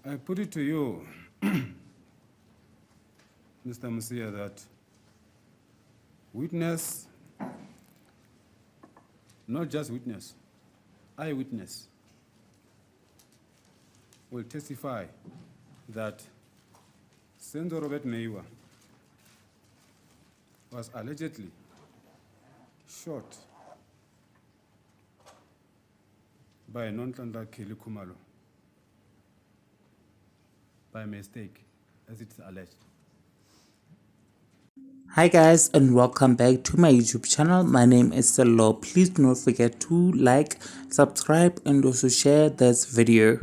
I put it to you, Mr. Musia, that witness, not just witness, eyewitness, will testify that Senzo Meyiwa was allegedly shot by a non-Tlantla khumalo by mistake, as it's alleged. Hi guys, and welcome back to my YouTube channel. My name is Senzo. Please do not forget to like, subscribe and also share this video.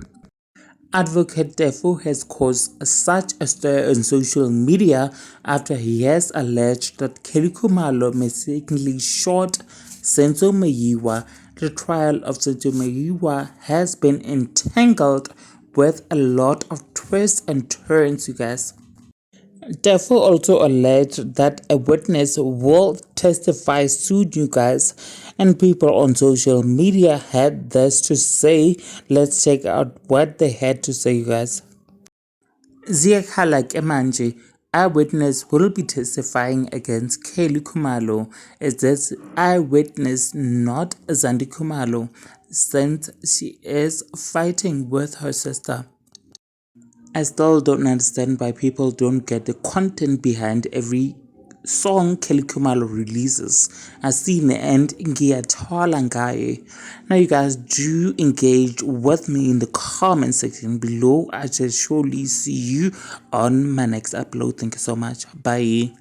Advocate Defo has caused such a stir on social media after he has alleged that Khumalo mistakenly shot Senzo Meyiwa. The trial of Senzo Meyiwa has been entangled with a lot of twists and turns, you guys. Defo also alleged that a witness will testify soon, you guys, and people on social media had this to say. Let's check out what they had to say, you guys. Ziyakhala ke manje, eyewitness will be testifying against Khumalo. Is this eyewitness not Zandi Khumalo, since she is fighting with her sister? I still don't understand why people don't get the content behind every song Kelly Khumalo releases. I see in the end ngiyathola ngaye. Now you guys do engage with me in the comment section below. I shall surely see you on my next upload. Thank you so much. Bye.